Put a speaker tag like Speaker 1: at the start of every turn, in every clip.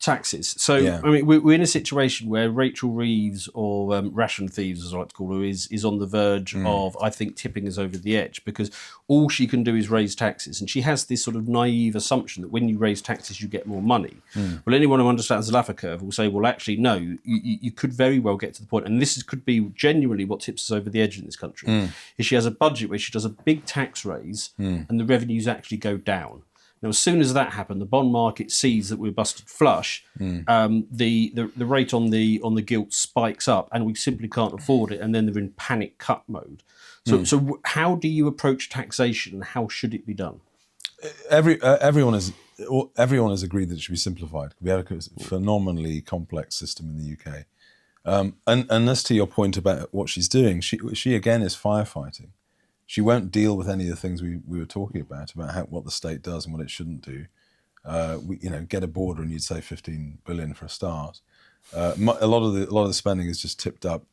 Speaker 1: Taxes. So,
Speaker 2: Yeah.
Speaker 1: I mean, we're in a situation where Rachel Reeves, or Ration Thieves, as I like to call her, is on the verge of, I think, tipping us over the edge, because all she can do is raise taxes. And she has this sort of naive assumption that when you raise taxes, you get more money. Well, anyone who understands the Laffer curve will say, well, actually, no, you could very well get to the point, and could be genuinely what tips us over the edge in this country, is she has a budget where she does a big tax raise and the revenues actually go down. Now, as soon as that happened, the bond market sees that we're busted flush. The rate on the gilt spikes up, and we simply can't afford it. And then they're in panic cut mode. So how do you approach taxation, and how should it be done?
Speaker 2: Everyone has agreed that it should be simplified. We have a phenomenally complex system in the UK. And as to your point about what she's doing, she again is firefighting. She won't deal with any of the things we were talking about what the state does and what it shouldn't do. Get a border and you'd say 15 billion for a start. A lot of the spending is just tipped up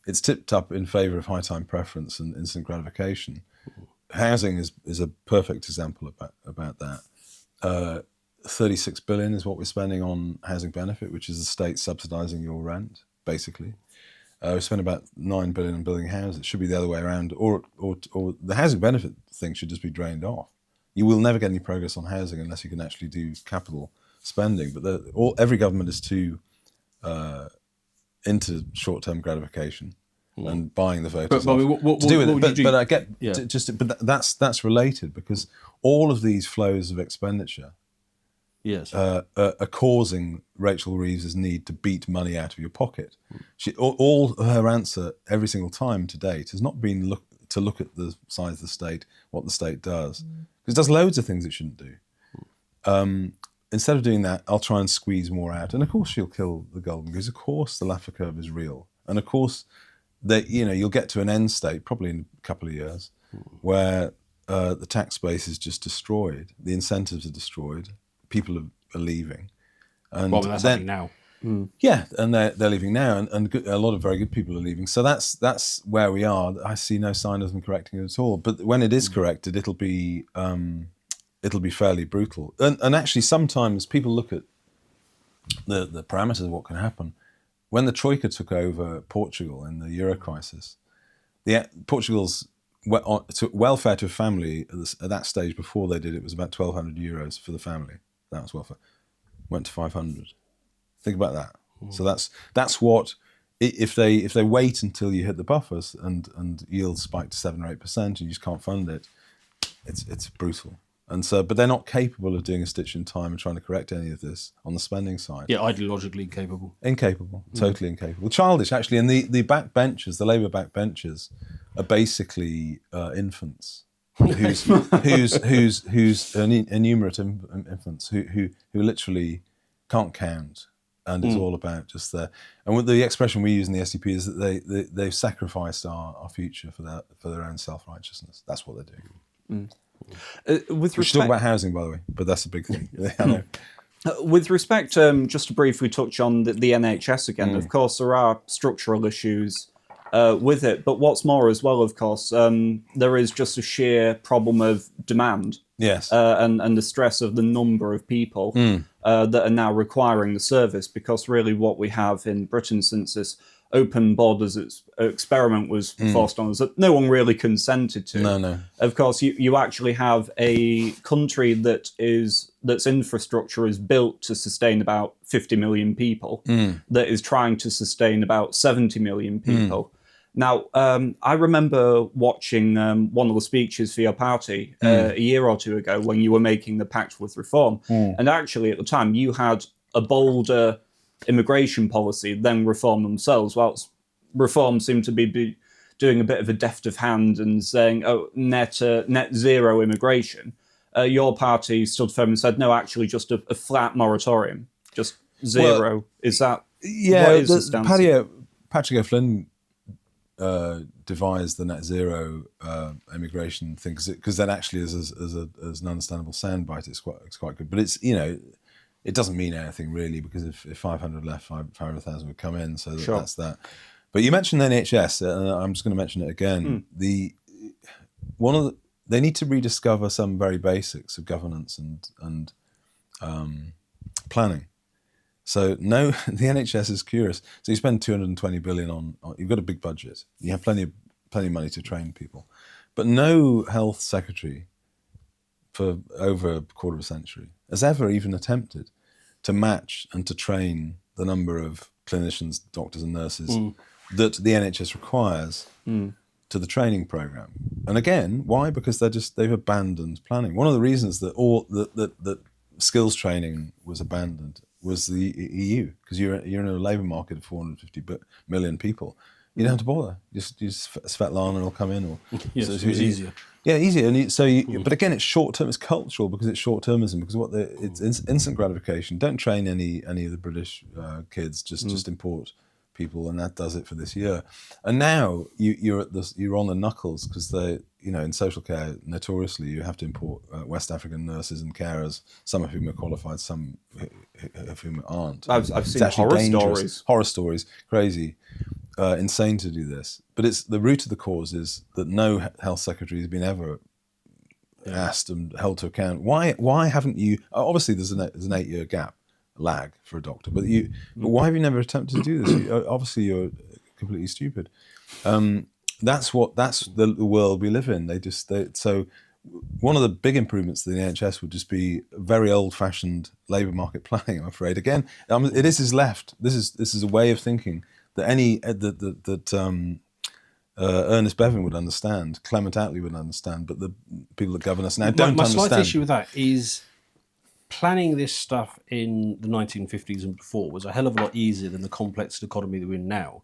Speaker 2: it's tipped up in favour of high time preference and instant gratification. Housing is a perfect example about that. 36 billion is what we're spending on housing benefit, which is the state subsidising your rent, basically. We spend about 9 billion on building houses. It should be the other way around, or the housing benefit thing should just be drained off. You will never get any progress on housing unless you can actually do capital spending. But every government is too into short-term gratification and buying the voters to do with it. But I get but that's related, because all of these flows of expenditure.
Speaker 1: Yes,
Speaker 2: are causing Rachel Reeves's need to beat money out of your pocket. All her answer every single time to date has not been to look at the size of the state, what the state does, because it does loads of things it shouldn't do. Instead of doing that, I'll try and squeeze more out, and of course she'll kill the golden goose. Of course, the Laffer curve is real, and of course, you'll get to an end state probably in a couple of years where the tax base is just destroyed, the incentives are destroyed. People are leaving, and
Speaker 1: that's happening now.
Speaker 2: Yeah, and they're leaving now, and a lot of very good people are leaving. So that's where we are. I see no sign of them correcting it at all. But when it is corrected, it'll be fairly brutal. And actually, sometimes people look at the parameters of what can happen. When the Troika took over Portugal in the Euro crisis, Portugal's welfare to a family at that stage before they did it was about €1,200 for the family. That was welfare. Went to 500. Think about that. So that's what if they wait until you hit the buffers and yields spike to 7 or 8% and you just can't fund it, it's brutal. And so, but they're not capable of doing a stitch in time and trying to correct any of this on the spending side.
Speaker 1: Yeah, ideologically incapable.
Speaker 2: Incapable, totally incapable. Childish, actually. And the backbenchers, the Labour backbenchers, are basically infants. whose innumerate infants who literally can't count, and it's all about just their. And what the expression we use in the SDP is that they've sacrificed our future for their own self-righteousness. That's what they're doing. We should talk about housing, by the way, but that's a big thing. I know.
Speaker 3: With respect, just to briefly touch on the NHS again, of course there are structural issues with it, but what's more as well, of course, there is just a sheer problem of demand.
Speaker 2: Yes.
Speaker 3: And the stress of the number of people that are now requiring the service, because really what we have in Britain since this open borders experiment was forced on us, that no one really consented to.
Speaker 2: No.
Speaker 3: Of course, you actually have a country that's infrastructure is built to sustain about 50 million people, that is trying to sustain about 70 million people. Now, I remember watching one of the speeches for your party a year or two ago when you were making the Pact with Reform. And actually, at the time, you had a bolder immigration policy than Reform themselves. Whilst Reform seemed to be doing a bit of a deft of hand and saying, oh, net zero immigration, your party stood firm and said, no, actually, just a flat moratorium, just zero. Well, is that...
Speaker 2: Yeah,
Speaker 3: what is the stance?
Speaker 2: Patrick O'Flynn devised the net zero immigration thing because that actually is as an understandable soundbite. It's quite good, but it's it doesn't mean anything really, because if 500 left, 500,000 would come in. So that's that. But you mentioned NHS, and I'm just going to mention it again. They need to rediscover some very basics of governance and planning. So no, the NHS is curious. So you spend 220 billion on you've got a big budget. You have plenty of money to train people, but no health secretary for over a quarter of a century has ever even attempted to match and to train the number of clinicians, doctors, and nurses that the NHS requires to the training program. And again, why? Because they've abandoned planning. One of the reasons that that skills training was abandoned was the EU, because you're in a labour market of 450 million people. You don't have to bother. Just Svetlana will come in, or
Speaker 1: yes, so it's easier.
Speaker 2: Yeah, easier. And but again, it's short term. It's cultural because it's short termism. Because it's instant gratification. Don't train any of the British kids. Just import people, and that does it for this year. And now you're on the knuckles, because in social care notoriously you have to import West African nurses and carers, some of whom are qualified, some of whom aren't.
Speaker 3: I've seen horror stories,
Speaker 2: crazy. Insane to do this, but it's the root of the cause is that no health secretary has been ever asked and held to account. Why haven't you? Obviously, there's an 8-year lag for a doctor, but why have you never attempted to do this? Obviously, you're completely stupid. That's the world we live in. So one of the big improvements to the NHS would just be very old-fashioned labour market planning. I'm afraid. Again, this is left. This is a way of thinking that Ernest Bevin would understand, Clement Attlee would understand, but the people that govern us now don't understand.
Speaker 1: My slight issue with that is planning this stuff in the 1950s and before was a hell of a lot easier than the complex economy that we're in now.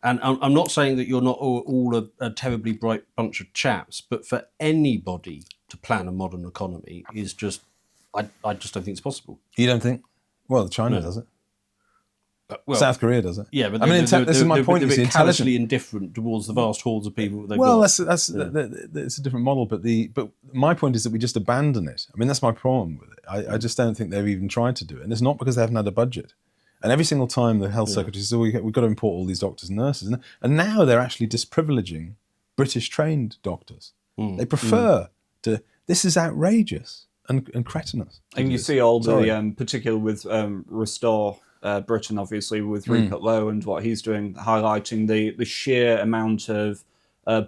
Speaker 1: And I'm not saying that you're not all a terribly bright bunch of chaps, but for anybody to plan a modern economy is just, I just don't think it's possible.
Speaker 2: You don't think? Well, China does it.
Speaker 1: Well,
Speaker 2: South Korea does it.
Speaker 1: Yeah, but
Speaker 2: this is my point.
Speaker 1: They're callously indifferent towards the vast hordes of people that they've got.
Speaker 2: That's a different model. But my point is that we just abandon it. I mean, that's my problem with it. I just don't think they've even tried to do it, and it's not because they haven't had a budget. And every single time the health secretary says, we've got to import all these doctors and nurses, and now they're actually disprivileging British trained doctors. They prefer to. This is outrageous and cretinous.
Speaker 3: And you see all the particularly with Restore Britain, obviously, with Rupert Lowe and what he's doing, highlighting the sheer amount of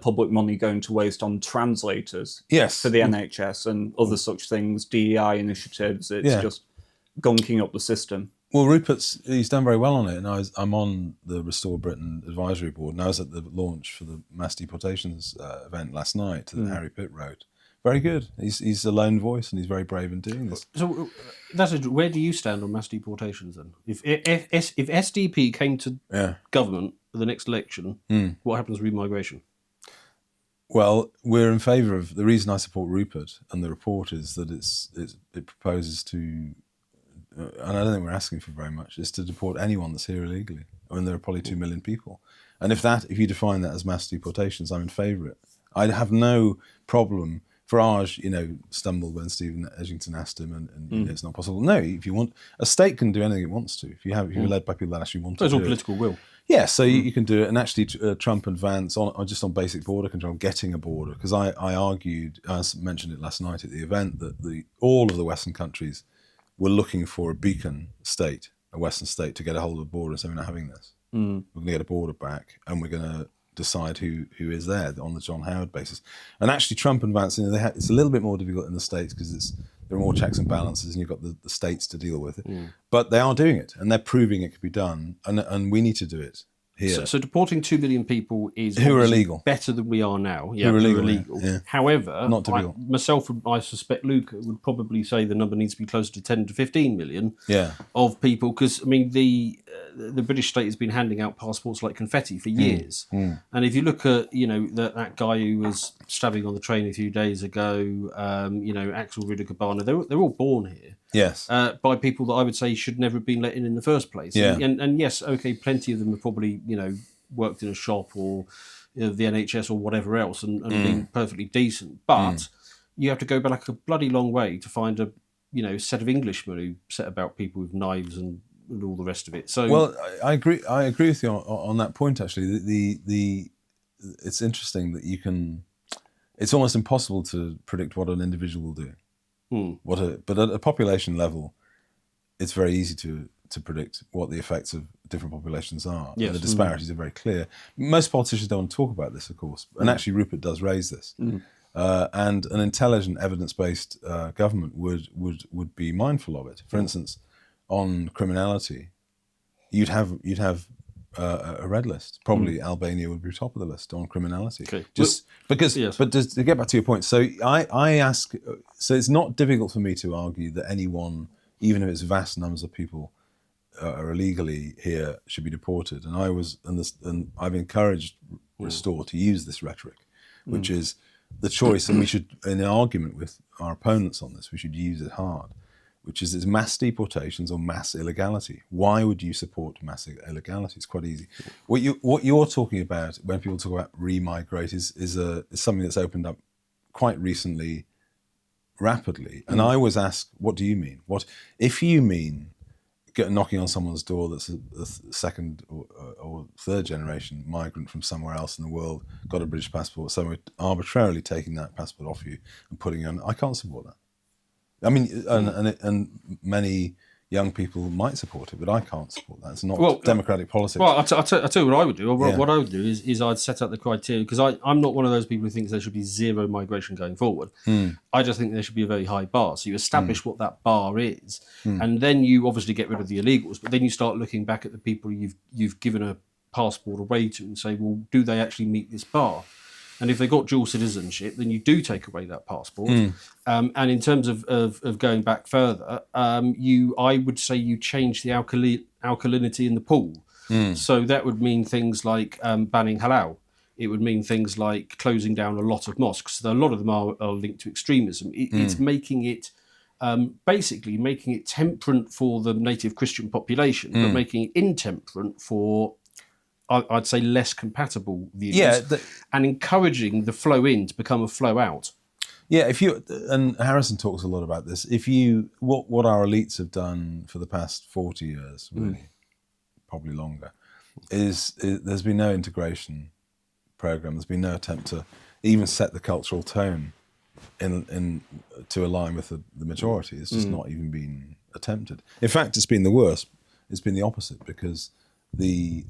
Speaker 3: public money going to waste on translators for the NHS and other such things, DEI initiatives. It's just gunking up the system.
Speaker 2: Well, he's done very well on it, and I'm on the Restore Britain advisory board, and I was at the launch for the mass deportations event last night that Harry Pitt wrote. Very good. He's a lone voice, and he's very brave in doing this.
Speaker 1: So, where do you stand on mass deportations then? If SDP came to government for the next election, what happens with remigration?
Speaker 2: Well, we're in favour of. The reason I support Rupert and the report is that it proposes to, and I don't think we're asking for very much, is to deport anyone that's here illegally. I mean, there are probably 2 million people, and if you define that as mass deportations, I'm in favour of it. I have no problem. Farage, stumbled when Stephen Edgington asked him, and it's not possible. No, if you want, a state can do anything it wants to. If you're led by people that actually want to.
Speaker 1: There's all political will.
Speaker 2: Yeah, so you can do it, and actually Trump and Vance just on basic border control, getting a border, because I argued, I mentioned it last night at the event, that all of the Western countries were looking for a beacon state, a Western state, to get a hold of the border. So we're not having this. We're going to get a border back, and we're going to decide who is there on the John Howard basis. And actually Trump and Vance, it's a little bit more difficult in the States because there are more checks and balances and you've got the states to deal with it. But they are doing it, and they're proving it could be done, and we need to do it here.
Speaker 1: So deporting 2 million people is
Speaker 2: who are illegal,
Speaker 1: better than we are now.
Speaker 2: Yeah, who are illegal. Yeah.
Speaker 1: However,
Speaker 2: not typical.
Speaker 1: Myself and I suspect Luke would probably say the number needs to be closer to 10 to 15 million of people, because I mean the British state has been handing out passports like confetti for years. And if you look at that guy who was stabbing on the train a few days ago, Axel Rudakabana, they're all born here.
Speaker 2: Yes.
Speaker 1: By people that I would say should never have been let in the first place.
Speaker 2: Yeah.
Speaker 1: And yes, okay, plenty of them have probably, worked in a shop or the NHS or whatever else and been perfectly decent. But you have to go back a bloody long way to find a, set of Englishmen who set about people with knives and all the rest of it. So,
Speaker 2: well, I agree with you on that point, actually. It's interesting that it's almost impossible to predict what an individual will do. But at a population level, it's very easy to predict what the effects of different populations are.
Speaker 1: Yes.
Speaker 2: And the disparities are very clear. Most politicians don't want to talk about this, of course, and actually Rupert does raise this. And an intelligent, evidence-based government would be mindful of it. For instance, on criminality, you'd have a red list. Probably Albania would be top of the list on criminality.
Speaker 1: Okay.
Speaker 2: Just because,
Speaker 1: yes.
Speaker 2: but just to get back to your point, so I ask, so it's not difficult for me to argue that anyone, even if it's vast numbers of people are illegally here, should be deported. And I've encouraged Restore to use this rhetoric, which is the choice, and we should, in an argument with our opponents on this, we should use it hard, which is mass deportations or mass illegality. Why would you support mass illegality? It's quite easy. What you're talking about when people talk about remigrate is something that's opened up quite recently, rapidly. And I was asked, what do you mean? What if you mean knocking on someone's door that's a second or third generation migrant from somewhere else in the world, got a British passport, so we're arbitrarily taking that passport off you and putting it on? I can't support that. I mean, and many young people might support it, but I can't support that. It's not democratic politics.
Speaker 1: Well, I'll tell you what I would do. What I would do is I'd set out the criteria, because I'm not one of those people who thinks there should be zero migration going forward. I just think there should be a very high bar. So you establish what that bar is, and then you obviously get rid of the illegals. But then you start looking back at the people you've given a passport away to and say, well, do they actually meet this bar? And if they've got dual citizenship, then you do take away that passport. And in terms of going back further, I would say you change the alkalinity in the pool. So that would mean things like banning halal. It would mean things like closing down a lot of mosques. So a lot of them are linked to extremism. It's making it basically making it temperate for the native Christian population, but making it intemperate for, I'd say, less compatible views, and encouraging the flow in to become a flow out.
Speaker 2: Yeah, and Harrison talks a lot about this. What our elites have done for the past 40 years, really, probably longer, is there's been no integration program. There's been no attempt to even set the cultural tone in to align with the majority. It's just not even been attempted. In fact, it's been the worst. It's been the opposite, because the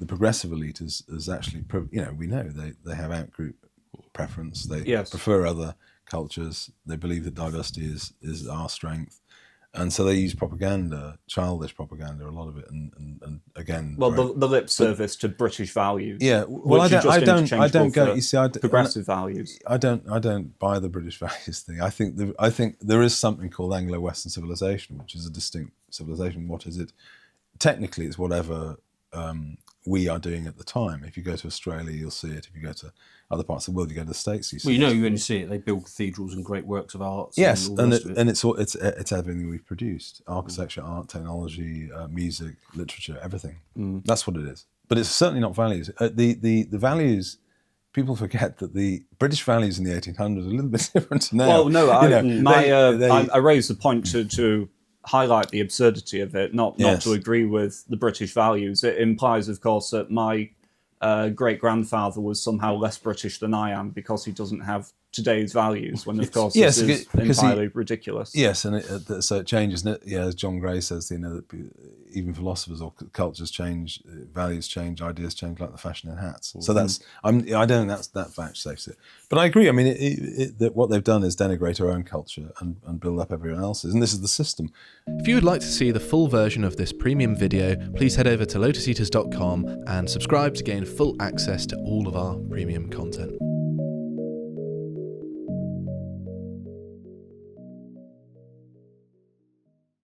Speaker 2: progressive elite is actually, we know they have out-group preference. They prefer other cultures. They believe that diversity is our strength. And so they use propaganda, childish propaganda, a lot of it, and again,
Speaker 3: the lip service to British values.
Speaker 2: Yeah, well, I don't go. You see,
Speaker 3: progressive values.
Speaker 2: I don't buy the British values thing. I think there is something called Anglo-Western civilization, which is a distinct civilization. What is it? Technically, it's whatever we are doing at the time. If you go to Australia, you'll see it. If you go to other parts of the world, you go to the States, you see
Speaker 1: you only see it. They build cathedrals and great works of art.
Speaker 2: Yes, and it's everything we've produced: architecture, art, technology, music, literature, everything. That's what it is. But it's certainly not values. The values. People forget that the British values in the 1800s are a little bit different now.
Speaker 3: Well, no, I raised the point to highlight the absurdity of it, not to agree with the British values. It implies, of course, that my great-grandfather was somehow less British than I am because he doesn't have today's values, when, of course, this is entirely ridiculous.
Speaker 2: Yes, and so it changes. As John Gray says, that even philosophers or cultures change, values change, ideas change, like the fashion in hats. So I don't think that vouchsafes it. But I agree. I mean, that what they've done is denigrate our own culture and build up everyone else's, and this is the system.
Speaker 4: If you would like to see the full version of this premium video, please head over to lotuseaters.com and subscribe to gain full access to all of our premium content.